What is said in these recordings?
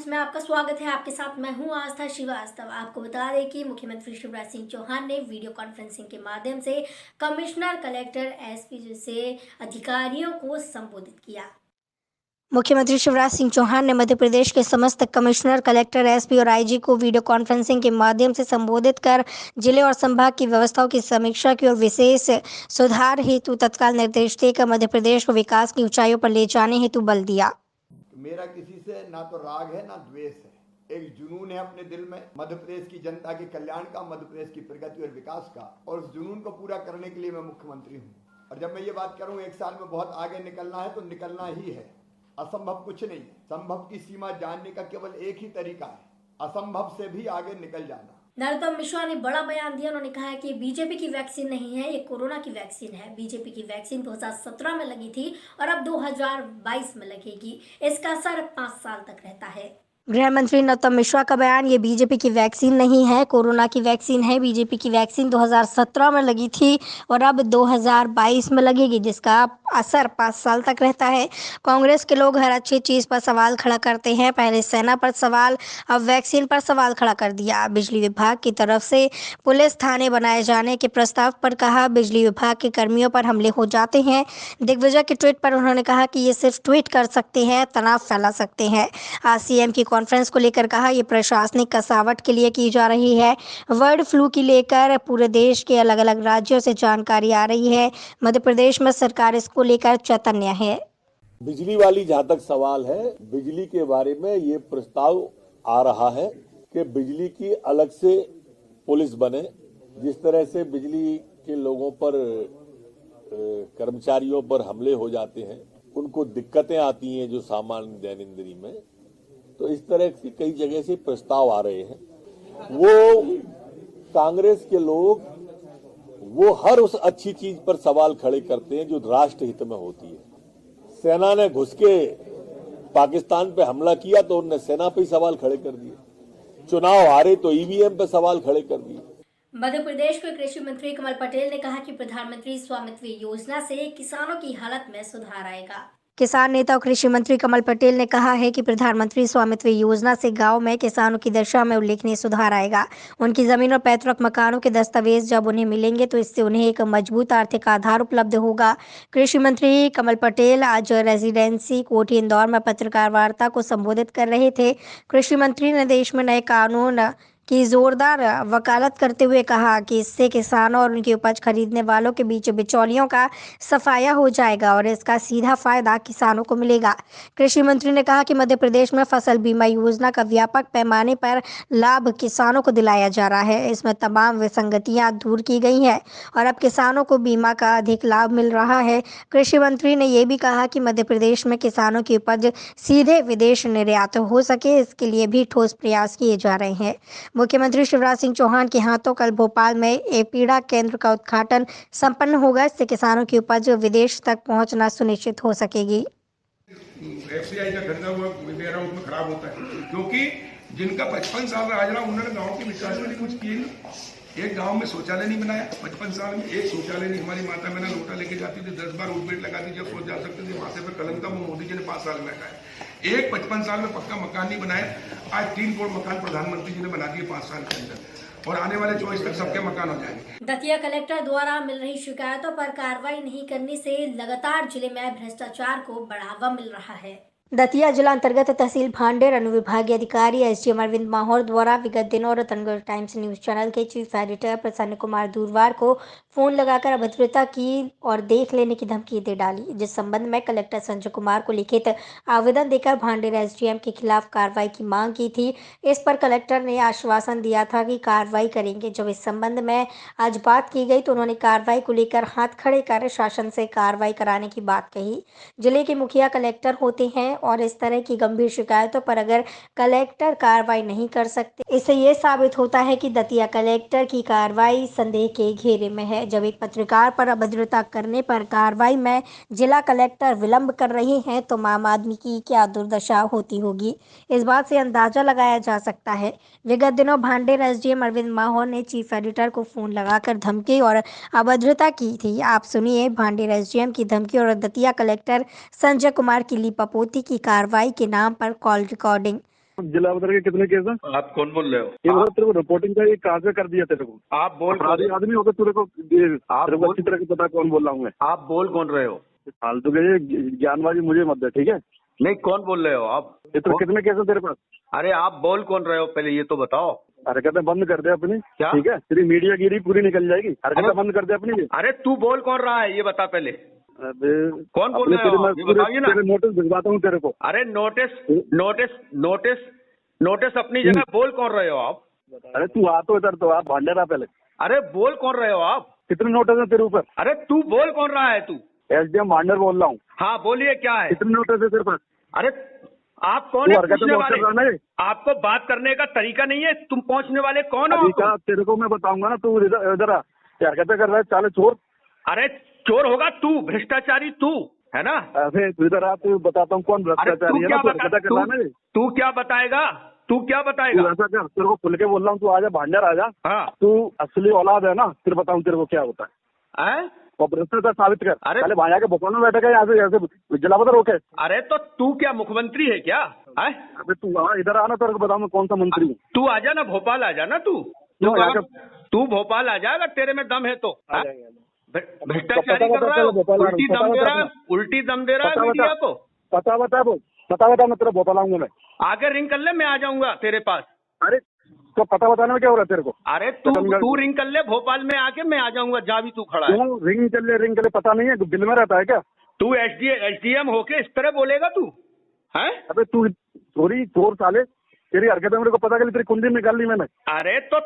Times में आपका स्वागत है। आपके साथ मैं हूं आस्था श्रीवास्तव। आपको बता दें कि मुख्यमंत्री शिवराज सिंह चौहान ने वीडियो कॉन्फ्रेंसिंग के माध्यम से कमिश्नर, कलेक्टर, एसपी जैसे अधिकारियों को संबोधित किया। मुख्यमंत्री शिवराज सिंह चौहान ने मध्य प्रदेश के समस्त कमिश्नर, कलेक्टर, एसपी और आईजी को वीडियो कॉन्फ्रेंसिंग के माध्यम से संबोधित कर जिले और संभाग की व्यवस्थाओं की समीक्षा की और विशेष सुधार हेतु तत्काल निर्देश देकर मध्य प्रदेश को विकास की ऊंचाइयों पर ले जाने हेतु बल दिया। मेरा किसी से ना तो राग है ना द्वेष है, एक जुनून है अपने दिल में मध्य प्रदेश की जनता के कल्याण का, मध्य प्रदेश की प्रगति और विकास का, और उस जुनून को पूरा करने के लिए मैं मुख्यमंत्री हूँ। और जब मैं ये बात करूँ 1 साल में बहुत आगे निकलना है तो निकलना ही है। असंभव कुछ नहीं है, संभव की सीमा जानने का केवल एक ही तरीका है, असंभव से भी आगे निकल जाना। नरोत्तम मिश्रा ने बड़ा बयान दिया। उन्होंने कहा है कि बीजेपी की वैक्सीन नहीं है, ये कोरोना की वैक्सीन है। बीजेपी की वैक्सीन 2017 में लगी थी और अब 2022 में लगेगी। इसका असर 5 साल तक रहता है। गृह मंत्री नरोत्तम मिश्रा का बयान, ये बीजेपी की वैक्सीन नहीं है, कोरोना की वैक्सीन है। बीजेपी की वैक्सीन 2017 में लगी थी और अब 2022 में लगेगी, जिसका असर 5 साल तक रहता है। कांग्रेस के लोग हर अच्छी चीज पर सवाल खड़ा करते हैं। पहले सेना पर सवाल, अब वैक्सीन पर सवाल खड़ा कर दिया। बिजली विभाग की तरफ से पुलिस थाने बनाए जाने के प्रस्ताव पर कहा, बिजली विभाग के कर्मियों पर हमले हो जाते हैं। दिग्विजय के ट्वीट पर उन्होंने कहा कि ये सिर्फ ट्वीट कर सकते हैं, तनाव फैला सकते हैं। आज सीएम की कॉन्फ्रेंस को लेकर कहा, ये प्रशासनिक कसावट के लिए की जा रही है। बर्ड फ्लू की लेकर पूरे देश के अलग अलग राज्यों से जानकारी आ रही है। मध्य प्रदेश में सरकार इसको लेकर चौतन्य है। बिजली वाली जहाँ तक सवाल है, बिजली के बारे में ये प्रस्ताव आ रहा है कि बिजली की अलग से पुलिस बने। जिस तरह से बिजली के लोगों पर कर्मचारियों पर हमले हो जाते हैं, उनको दिक्कतें आती हैं जो सामान्य दैनंदिनी में, तो इस तरह की कई जगह से प्रस्ताव आ रहे हैं। वो कांग्रेस के लोग वो हर उस अच्छी चीज पर सवाल खड़े करते हैं जो राष्ट्र हित में होती है। सेना ने घुस के पाकिस्तान पे हमला किया तो उन्होंने सेना पे ही सवाल खड़े कर दिए। चुनाव हारे तो ईवीएम पे सवाल खड़े कर दिए। मध्य प्रदेश के कृषि मंत्री कमल पटेल ने कहा कि प्रधानमंत्री स्वामित्व योजना से किसानों की हालत में सुधार आएगा। किसान नेता और कृषि मंत्री कमल पटेल ने कहा है कि प्रधानमंत्री स्वामित्व योजना से गांव में किसानों की दशा में उल्लेखनीय सुधार आएगा। उनकी जमीन और पैतृक मकानों के दस्तावेज जब उन्हें मिलेंगे तो इससे उन्हें एक मजबूत आर्थिक आधार उपलब्ध होगा। कृषि मंत्री कमल पटेल आज रेजिडेंसी कोठी इंदौर में पत्रकार वार्ता को संबोधित कर रहे थे। कृषि मंत्री ने देश में नए कानून की जोरदार वकालत करते हुए कहा कि इससे किसानों और उनकी उपज खरीदने वालों के बीच बिचौलियों का सफाया हो जाएगा और इसका सीधा फायदा किसानों को मिलेगा। कृषि मंत्री ने कहा कि मध्य प्रदेश में फसल बीमा योजना का व्यापक पैमाने पर लाभ किसानों को दिलाया जा रहा है। इसमें तमाम विसंगतियां दूर की गई हैं और अब किसानों को बीमा का अधिक लाभ मिल रहा है। कृषि मंत्री ने यह भी कहा कि मध्य प्रदेश में किसानों की उपज सीधे विदेश निर्यात हो सके, इसके लिए भी ठोस प्रयास किए जा रहे हैं। मुख्यमंत्री शिवराज सिंह चौहान के हाथों कल भोपाल में एपीडा केंद्र का उद्घाटन संपन्न होगा। इससे किसानों की उपज विदेश तक पहुंचना सुनिश्चित हो सकेगी। एफसीआई का खरीदा हुआ वेयर हाउस में खराब होता है, क्योंकि जिनका 55 साल राज रहा उन्होंने गांव के विकास में कुछ किए नहीं। एक गांव में शौचालय नहीं बनाया 55 साल में, एक शौचालय नहीं। हमारी माता मैंने लोटा लेके जाती थी, 10 बार उठबेट लगाती जब सोच जा सकते थे। माथे पर कलंक था, वो मोदी जी ने 5 साल में हटाया। एक 55 साल में पक्का मकान नहीं बनाया। आज 3 करोड़ मकान प्रधानमंत्री जी ने बना दिए 5 साल के अंदर, और आने वाले 24 तक सबके मकान हो जाएंगे। दतिया कलेक्टर द्वारा मिल रही शिकायतों पर कार्रवाई नहीं करने से लगातार जिले में भ्रष्टाचार को बढ़ावा मिल रहा है। दतिया जिला अंतर्गत तहसील भांडेर अनुविभागीय अधिकारी एसडीएम अरविंद माहौर द्वारा विगत दिनों रतनगढ़ टाइम्स न्यूज चैनल के चीफ एडिटर प्रसन्न कुमार दूरवार को फोन लगाकर अभद्रता की और देख लेने की धमकी दे डाली, जिस संबंध में कलेक्टर संजय कुमार को लिखित आवेदन देकर भांडेर एसडीएम के खिलाफ कार्रवाई की मांग की थी। इस पर कलेक्टर ने आश्वासन दिया था कि कार्रवाई करेंगे। जब इस संबंध में आज बात की गई तो उन्होंने कार्रवाई को लेकर हाथ खड़े कर शासन से कार्रवाई कराने की बात कही। जिले के मुखिया कलेक्टर होते हैं और इस तरह की गंभीर शिकायतों पर अगर कलेक्टर कार्रवाई नहीं कर सकते, इससे ये साबित होता है कि दतिया कलेक्टर की कार्रवाई संदेह के घेरे में है। जब एक पत्रकार पर अभद्रता करने पर कार्रवाई में जिला कलेक्टर विलंब कर रहे हैं तो आम आदमी की क्या दुर्दशा होती होगी, इस बात से अंदाजा लगाया जा सकता है। विगत दिनों भांडेर एसडीएम अरविंद माहौर ने चीफ एडिटर को फोन लगाकर धमकी और अभद्रता की थी। आप सुनिए भांडेर एसडीएम की धमकी और दतिया कलेक्टर संजय कुमार की लीपापोती की कार्रवाई के नाम पर कॉल रिकॉर्डिंग। जिला बदल के कितने केस हैं? आप कौन बोल रहे हो? ये बता तेरे को रिपोर्टिंग का ये कहाँ से कर दिया तेरे को? आप बोल अपराधी आदमी होकर तेरे को अच्छी तरह से पता कौन बोल रहा हूँ मैं। आप बोल कौन रहे हो? फालतू के ज्ञानबाजी मुझे मत दे, ठीक है? नहीं, कौन बोल रहे हो आप? ये तो कितने केस है तेरे पास? अरे आप बोल कौन रहे हो पहले ये तो बताओ। हरकतें बंद कर दे अपनी, क्या? ठीक है? तेरी मीडिया गिरी पूरी निकल जाएगी। हरकतें बंद कर दे अपनी। अरे तू बोल कौन रहा है ये बता पहले। अबे कौन बोल रहे हो? ये बताइए ना। तेरे नोटिस भिजवाता हूँ तेरे को। अरे नोटिस अपनी जगह, बोल कौन रहे हो आप? अरे तू आ तो इधर, तो आप भांडे रहा पहले। अरे बोल कौन रहे हो आप? कितने नोटिस है तेरे ऊपर? अरे तू बोल कौन रहा है तू? एसडीएम भांडर बोल रहा हूँ। हाँ बोलिए क्या है? कितने नोटिस है तेरे पास? अरे आप कौन है पूछने वाले? कर रहा है? आपको बात करने का तरीका नहीं है, तुम पहुंचने वाले कौन हो? अभी का तेरे को मैं बताऊंगा ना, तू इधर आ। हरकतें कर रहा है, चाले चोर। अरे चोर होगा तू, भ्रष्टाचारी तू, है ना? अरे तू इधर आ, तू बताता हूँ कौन भ्रष्टाचारी है ना। तू क्या बताएगा? तू क्या बताएगा? ऐसा कर, तेरे को खुल के बोल रहा हूँ, तू आजा भांडर आजा। हाँ तू असली औलाद है ना, फिर बताऊँ तेरे को क्या होता है। और भ्रष्टाचार साबित कर। अरे पहले भाया के भोपाल में बैठेगा, यहाँ से जलावतर रोके। अरे तो तू क्या मुख्यमंत्री है क्या? अबे तू इधर आना, तेरे को बताऊँ मैं कौन सा मंत्री हूँ। तू आजा ना, भोपाल आजा ना। तू भोपाल आ जा अगर तेरे में दम है तो। भ्रष्टाचारी कर रहा है, उल्टी दम दे रहा है मीडिया को। पता बता, मैं तेरा भोपाल आऊंगा। मैं आगे रिंग कर ले, मैं आ जाऊंगा तेरे पास। अरे तो पता बताने में क्या हो रहा है तेरे को? अरे तू रिंग कर ले भोपाल में आके, मैं आ जाऊंगा जहाँ भी तू खड़ा है। रिंग कर ले, पता नहीं है दिल में रहता है क्या? तू एसडीएम होके इस तरह बोलेगा तू? है अबे तू चोर साले, तेरी हरकतें मेरे को पता चली, तेरी कुंडली निकाल ली मैंने। अरे तो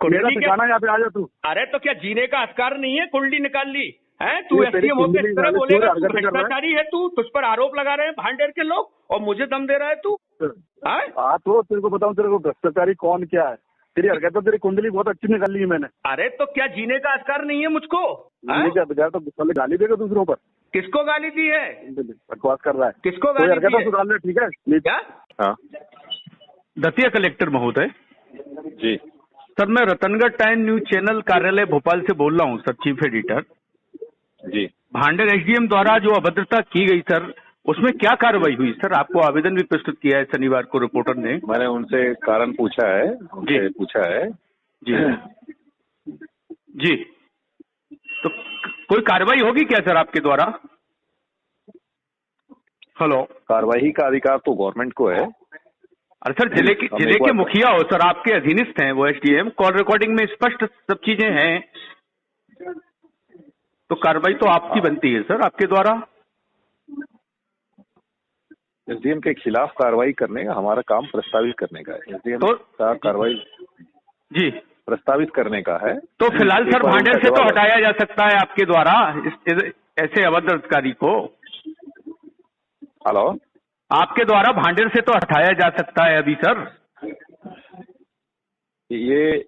कुंडली ठिकाना यहाँ पे आ जा तू। अरे तो क्या जीने का अधिकार नहीं है? कुंडली निकाल ली है? तू एसडीएम होके इस तरह बोलेगा? भ्रष्टाचारी है तू, तुझ पर आरोप लगा रहे हैं भांडेर के लोग और मुझे दम दे रहा है तू। तो तेरे को बताऊं, तेरे को भ्रष्टाचारी कौन क्या है? तेरी हरकत, तेरी कुंडली बहुत अच्छी निकाल ली है मैंने। अरे तो क्या जीने का अधिकार नहीं है मुझको? तो पहले गाली देगा दूसरों पर। किसको गाली दी है? बकवास कर रहा है। किसको गाली दी है? सुधार ले, ठीक है? क्या? हाँ दतिया कलेक्टर महोदय जी सर, मैं रतनगढ़ टाइम न्यूज चैनल कार्यालय भोपाल से बोल रहा हूँ सर, चीफ एडिटर जी। भांडेर एसडीएम द्वारा जो अभद्रता की गई सर, उसमें क्या कार्रवाई हुई सर? आपको आवेदन भी प्रस्तुत किया है शनिवार को रिपोर्टर ने। मैंने उनसे कारण पूछा है, जी जी। तो कोई कार्रवाई होगी क्या सर आपके द्वारा? हेलो, कार्रवाई का अधिकार तो गवर्नमेंट को है। अरे सर, जिले के मुखिया हो सर, आपके अधीनस्थ हैं वो एसडीएम, कॉल रिकॉर्डिंग में स्पष्ट सब चीजें हैं, तो कार्रवाई तो आपकी बनती है सर आपके द्वारा। एसडीएम के खिलाफ कार्रवाई करने का हमारा काम प्रस्तावित करने का है। एसडीएम का कार्रवाई जी प्रस्तावित करने का है। तो फिलहाल सर भांडेर से तो हटाया जा सकता है आपके द्वारा ऐसे अभद्र अधिकारी को। हेलो, आपके द्वारा भांडेर से तो हटाया जा सकता है अभी सर। ये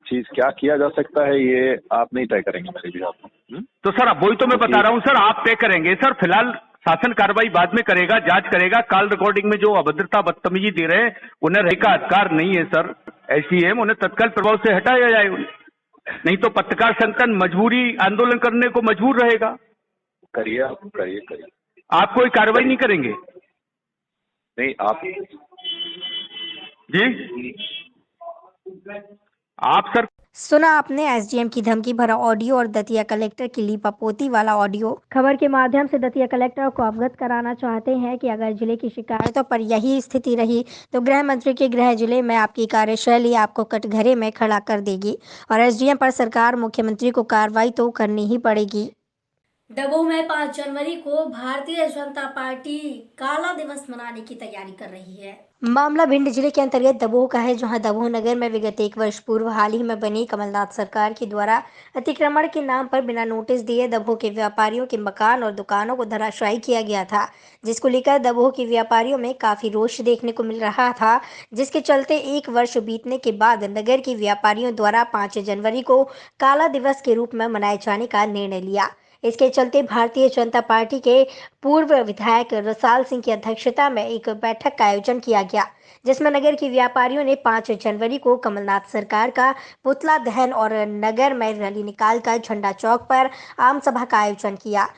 चीज क्या किया जा सकता है ये आप नहीं तय करेंगे मेरे भी आप। तो सर अब वही तो मैं बता रहा हूँ सर, आप तय करेंगे सर। फिलहाल शासन कार्रवाई बाद में करेगा, जांच करेगा। कॉल रिकॉर्डिंग में जो अभद्रता बदतमीजी दे रहे हैं उन्हें रहने का अधिकार नहीं है सर। एसडीएम उन्हें तत्काल प्रभाव से हटाया जाए, नहीं तो पत्रकार संगठन मजबूरी आंदोलन करने को मजबूर रहेगा। करिए। आप कोई कार्रवाई नहीं करेंगे? नहीं आप जी, आप सर। सुना आपने एसडीएम की धमकी भरा ऑडियो और दतिया कलेक्टर की लीपापोती वाला ऑडियो। खबर के माध्यम से दतिया कलेक्टर को अवगत कराना चाहते हैं कि अगर जिले की शिकायतों पर यही स्थिति रही तो गृह मंत्री के गृह जिले में आपकी कार्यशैली आपको कटघरे में खड़ा कर देगी और एसडीएम पर सरकार मुख्यमंत्री को कार्रवाई तो करनी ही पड़ेगी। दमोह में 5 जनवरी को भारतीय जनता पार्टी काला दिवस मनाने की तैयारी कर रही है। मामला भिंड जिले के अंतर्गत दमोह का है, जहां दमोह नगर में विगत 1 वर्ष पूर्व हाल ही में बनी कमलनाथ सरकार के द्वारा अतिक्रमण के नाम पर बिना नोटिस दिए दमोह के व्यापारियों के मकान और दुकानों को धराशायी किया गया था, जिसको लेकर दमोह के व्यापारियों में काफी रोष देखने को मिल रहा था, जिसके चलते 1 वर्ष बीतने के बाद नगर के व्यापारियों द्वारा 5 जनवरी को काला दिवस के रूप में मनाए जाने का निर्णय लिया। इसके चलते भारतीय जनता पार्टी के पूर्व विधायक रसाल सिंह की अध्यक्षता में एक बैठक का आयोजन किया गया, जिसमें नगर के व्यापारियों ने 5 जनवरी को कमलनाथ सरकार का पुतला दहन और नगर में रैली निकालकर झंडा चौक पर आम सभा का आयोजन किया,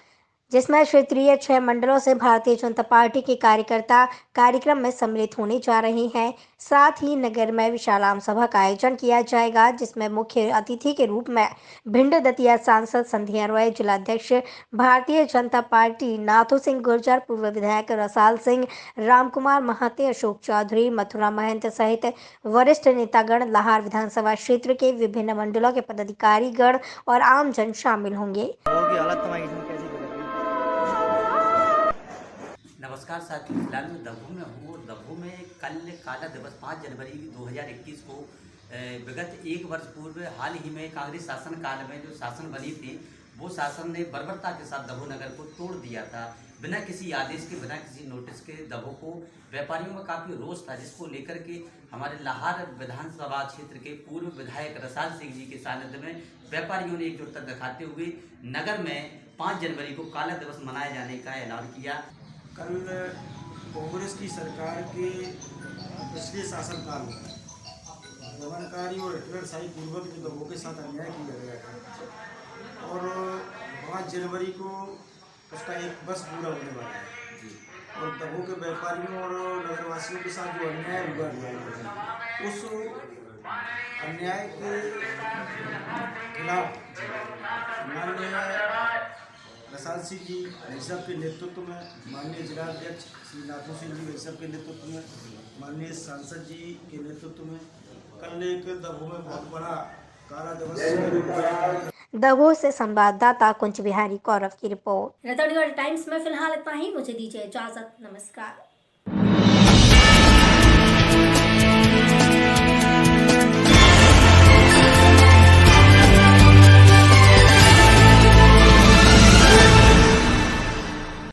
जिसमें क्षेत्रीय 6 मंडलों से भारतीय जनता पार्टी के कार्यकर्ता कार्यक्रम में सम्मिलित होने जा रहे हैं। साथ ही नगर में विशाल आम सभा का आयोजन किया जाएगा, जिसमें मुख्य अतिथि के रूप में भिंड दतिया सांसद संध्या रॉय, जिलाध्यक्ष भारतीय जनता पार्टी नाथू सिंह गुर्जर, पूर्व विधायक रसाल सिंह, रामकुमार महाते, अशोक चौधरी, मथुरा महंत सहित वरिष्ठ नेतागण, लाहार विधानसभा क्षेत्र के विभिन्न मंडलों के पदाधिकारीगण और आमजन शामिल होंगे। नमस्कार साथियों, फिलहाल मैं दब्बू में हूँ। दब्बू में कल काला दिवस 5 जनवरी 2021 को विगत 1 वर्ष पूर्व हाल ही में कांग्रेस शासन काल में जो शासन बनी थी, वो शासन ने बर्बरता के साथ दब्बू नगर को तोड़ दिया था। बिना किसी आदेश के, बिना किसी नोटिस के दब्बू को व्यापारियों में काफ़ी रोष था, जिसको लेकर के हमारे लाहार विधानसभा क्षेत्र के पूर्व विधायक रसाल सिंह जी के सानिध्य में व्यापारियों ने एकजुटता दिखाते हुए नगर में 5 जनवरी को काला दिवस मनाए जाने का ऐलान किया। कल कांग्रेस की सरकार के पिछले शासनकाल में दमनकारी और हिटलरशाही पूर्वक जो दब्बू के साथ अन्याय किया गया था और 5 जनवरी को उसका 1 वर्ष पूरा होने वाला है और दब्बू के व्यापारियों और नगरवासियों के साथ जो अन्याय हुआ है, उस अन्याय के खिलाफ माननीय रसाल सिंह जी वैशव के नेतृत्व में, माननीय जिलाध्यक्ष श्री नाथू सिंह जी वैशव के नेतृत्व में, माननीय सांसद जी के नेतृत्व में कल एक दब्बू में बहुत बड़ा काला दिवस। दब्बू से संवाददाता कुंज बिहारी कौरव की रिपोर्ट। रतौड़ी टाइम्स में फिलहाल इतना ही। मुझे दीजिए इजाजत। नमस्कार।